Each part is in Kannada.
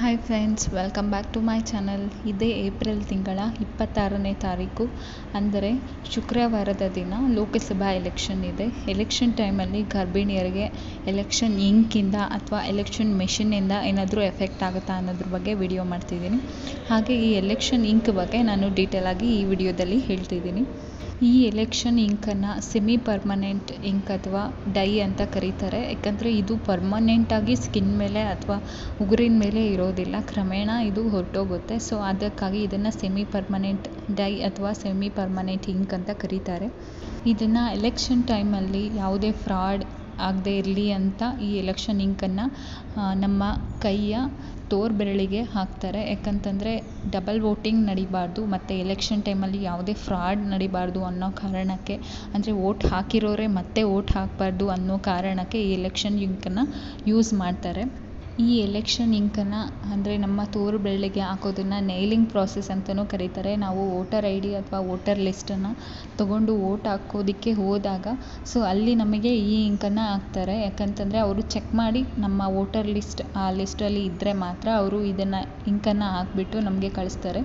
Hi friends, welcome back to my channel. ಇದೇ ಏಪ್ರಿಲ್ ತಿಂಗಳ 26ನೇ ತಾರೀಕು ಅಂದರೆ ಶುಕ್ರವಾರದ ದಿನ ಲೋಕಸಭಾ ಎಲೆಕ್ಷನ್ ಇದೆ. ಎಲೆಕ್ಷನ್ ಟೈಮಲ್ಲಿ ಗರ್ಭಿಣಿಯರಿಗೆ ಎಲೆಕ್ಷನ್ ಇಂಕಿಂದ ಅಥವಾ ಎಲೆಕ್ಷನ್ ಮೆಷಿನಿಂದ ಏನಾದರೂ ಎಫೆಕ್ಟ್ ಆಗುತ್ತಾ ಅನ್ನೋದ್ರ ಬಗ್ಗೆ ವಿಡಿಯೋ ಮಾಡ್ತಿದ್ದೀನಿ. ಹಾಗೆ ಈ ಎಲೆಕ್ಷನ್ ಇಂಕ್ ಬಗ್ಗೆ ನಾನು ಡೀಟೇಲಾಗಿ ಈ ವಿಡಿಯೋದಲ್ಲಿ ಹೇಳ್ತಿದ್ದೀನಿ. ಈ ಎಲೆಕ್ಷನ್ ಇಂಕನ್ನು ಸೆಮಿ ಪರ್ಮನೆಂಟ್ ಇಂಕ್ ಅಥವಾ ಡೈ ಅಂತ ಕರೀತಾರೆ. ಯಾಕಂದರೆ ಇದು ಪರ್ಮನೆಂಟಾಗಿ ಸ್ಕಿನ್ ಮೇಲೆ ಅಥವಾ ಉಗುರಿನ ಮೇಲೆ ಇರೋದಿಲ್ಲ, ಕ್ರಮೇಣ ಇದು ಹೊರಟೋಗುತ್ತೆ. ಸೊ ಅದಕ್ಕಾಗಿ ಇದನ್ನು ಸೆಮಿ ಪರ್ಮನೆಂಟ್ ಡೈ ಅಥವಾ ಸೆಮಿ ಪರ್ಮನೆಂಟ್ ಇಂಕ್ ಅಂತ ಕರೀತಾರೆ. ಇದನ್ನು ಎಲೆಕ್ಷನ್ ಟೈಮಲ್ಲಿ ಯಾವುದೇ ಫ್ರಾಡ್ ಆಗದೆ ಇರಲಿ ಅಂತ ಈ ಎಲೆಕ್ಷನ್ ಇಂಕನ್ನು ನಮ್ಮ ಕೈಯ ತೋರ್ಬೆರಳಿಗೆ ಹಾಕ್ತಾರೆ. ಯಾಕಂತಂದರೆ ಡಬಲ್ ವೋಟಿಂಗ್ ನಡಿಬಾರ್ದು ಮತ್ತು ಎಲೆಕ್ಷನ್ ಟೈಮಲ್ಲಿ ಯಾವುದೇ ಫ್ರಾಡ್ ನಡಿಬಾರ್ದು ಅನ್ನೋ ಕಾರಣಕ್ಕೆ, ಅಂದರೆ ವೋಟ್ ಹಾಕಿರೋರೆ ಮತ್ತೆ ವೋಟ್ ಹಾಕಬಾರ್ದು ಅನ್ನೋ ಕಾರಣಕ್ಕೆ ಈ ಎಲೆಕ್ಷನ್ ಇಂಕನ್ನು ಯೂಸ್ ಮಾಡ್ತಾರೆ. ಈ ಎಲೆಕ್ಷನ್ ಇಂಕನ್ನು ಅಂದರೆ ನಮ್ಮ ತೋರು ಬೆರಳಿಗೆ ಹಾಕೋದನ್ನು ನೈಲಿಂಗ್ ಪ್ರಾಸೆಸ್ ಅಂತಲೂ ಕರೀತಾರೆ. ನಾವು ವೋಟರ್ ಐ ಡಿ ಅಥವಾ ವೋಟರ್ ಲಿಸ್ಟನ್ನು ತೊಗೊಂಡು ವೋಟ್ ಹಾಕೋದಕ್ಕೆ ಹೋದಾಗ ಅಲ್ಲಿ ನಮಗೆ ಈ ಇಂಕನ್ನು ಹಾಕ್ತಾರೆ. ಯಾಕಂತಂದರೆ ಅವರು ಚೆಕ್ ಮಾಡಿ ನಮ್ಮ ವೋಟರ್ ಲಿಸ್ಟ್ ಆ ಲಿಸ್ಟಲ್ಲಿ ಇದ್ದರೆ ಮಾತ್ರ ಅವರು ಇದನ್ನು ಇಂಕನ್ನು ಹಾಕ್ಬಿಟ್ಟು ನಮಗೆ ಕಳಿಸ್ತಾರೆ.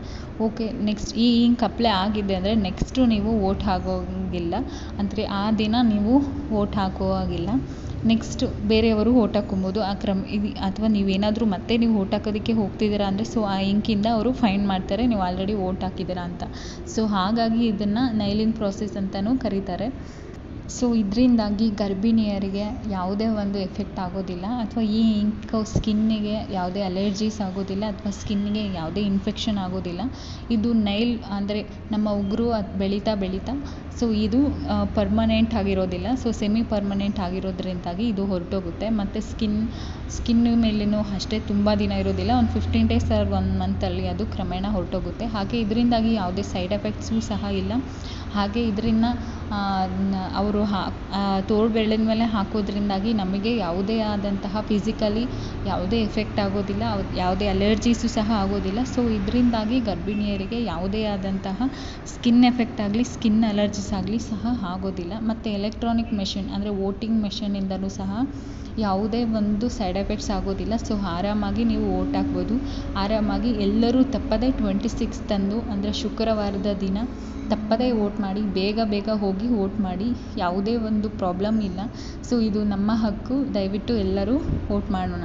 ಓಕೆ, ನೆಕ್ಸ್ಟ್ ಈ ಇಂಕ್ ಅಪ್ಲೈ ಆಗಿದೆ ಅಂದರೆ ನೆಕ್ಸ್ಟು ನೀವು ವೋಟ್ ಹಾಕೋಂಗಿಲ್ಲ, ಅಂದರೆ ಆ ದಿನ ನೀವು ವೋಟ್ ಹಾಕೋ ಹಾಗಿಲ್ಲ. ನೆಕ್ಸ್ಟ್ ಬೇರೆಯವರು ವೋಟ್ ಹಾಕೊಬೋದು ಅಥವಾ ನೀವೇನಾದರೂ ಮತ್ತೆ ನೀವು ವೋಟ್ ಹಾಕೋದಕ್ಕೆ ಹೋಗ್ತಿದ್ದೀರಾ ಅಂದರೆ ಆ ಇಂಕಿಂದ ಅವರು ಫೈನ್ ಮಾಡ್ತಾರೆ, ನೀವು ಆಲ್ರೆಡಿ ವೋಟ್ ಹಾಕಿದ್ದೀರಾ ಅಂತ. ಹಾಗಾಗಿ ಇದನ್ನು ನೈಲಿಂಗ್ ಪ್ರಾಸೆಸ್ ಅಂತಲೂ ಕರೀತಾರೆ. ಇದರಿಂದಾಗಿ ಗರ್ಭಿಣಿಯರಿಗೆ ಯಾವುದೇ ಒಂದು ಎಫೆಕ್ಟ್ ಆಗೋದಿಲ್ಲ ಅಥವಾ ಈ ಇಂಕ್ ಸ್ಕಿನ್ನಿಗೆ ಯಾವುದೇ ಅಲರ್ಜೀಸ್ ಆಗೋದಿಲ್ಲ ಅಥವಾ ಸ್ಕಿನ್ನಿಗೆ ಯಾವುದೇ ಇನ್ಫೆಕ್ಷನ್ ಆಗೋದಿಲ್ಲ. ಇದು ನೈಲ್ ಅಂದರೆ ನಮ್ಮ ಉಗುರು ಬೆಳೀತಾ ಇದು ಪರ್ಮನೆಂಟ್ ಆಗಿರೋದಿಲ್ಲ. ಸೆಮಿ ಪರ್ಮನೆಂಟ್ ಆಗಿರೋದ್ರಿಂದಾಗಿ ಇದು ಹೊರಟೋಗುತ್ತೆ. ಮತ್ತು ಸ್ಕಿನ್ ಮೇಲೇನೂ ಅಷ್ಟೇ ತುಂಬ ದಿನ ಇರೋದಿಲ್ಲ, ಒಂದು 15 ಡೇಸ್ ಆರ್ 1 ಮಂತಲ್ಲಿ ಅದು ಕ್ರಮೇಣ ಹೊರಟೋಗುತ್ತೆ. ಹಾಗೆ ಇದರಿಂದಾಗಿ ಯಾವುದೇ ಸೈಡ್ ಎಫೆಕ್ಟ್ಸು ಸಹ ಇಲ್ಲ. ಹಾಗೆ ಇದರಿಂದ ಅವರು ತೋರು ಬೆರಳಿನ ಮೇಲೆ ಹಾಕೋದ್ರಿಂದಾಗಿ ನಮಗೆ ಯಾವುದೇ ಆದಂತಹ ಫಿಸಿಕಲಿ ಯಾವುದೇ ಎಫೆಕ್ಟ್ ಆಗೋದಿಲ್ಲ, ಯಾವುದೇ ಅಲರ್ಜೀಸು ಸಹ ಆಗೋದಿಲ್ಲ. ಇದರಿಂದಾಗಿ ಗರ್ಭಿಣಿಯರಿಗೆ ಯಾವುದೇ ಆದಂತಹ ಸ್ಕಿನ್ ಎಫೆಕ್ಟ್ ಆಗಲಿ ಸ್ಕಿನ್ ಅಲರ್ಜೀಸ್ ಆಗಲಿ ಸಹ ಆಗೋದಿಲ್ಲ. ಮತ್ತು ಎಲೆಕ್ಟ್ರಾನಿಕ್ ಮೆಷಿನ್ ಅಂದರೆ ವೋಟಿಂಗ್ ಮೆಷಿನಿಂದಲೂ ಸಹ ಯಾವುದೇ ಒಂದು ಸೈಡ್ ಎಫೆಕ್ಟ್ಸ್ ಆಗೋದಿಲ್ಲ. ಆರಾಮಾಗಿ ನೀವು ವೋಟ್ ಹಾಕ್ಬೋದು. ಆರಾಮಾಗಿ ಎಲ್ಲರೂ ತಪ್ಪದೇ 26 ಅಂದರೆ ಶುಕ್ರವಾರದ ದಿನ ತಪ್ಪದೇ ವೋಟ್ ಮಾಡಿ, ಬೇಗ ಹೋಗಿ ವೋಟ್ ಮಾಡಿ. ಯಾವುದೇ ಒಂದು ಪ್ರಾಬ್ಲಮ್ ಇಲ್ಲ. ಇದು ನಮ್ಮ ಹಕ್ಕು, ದಯವಿಟ್ಟು ಎಲ್ಲರೂ ವೋಟ್ ಮಾಡೋಣ.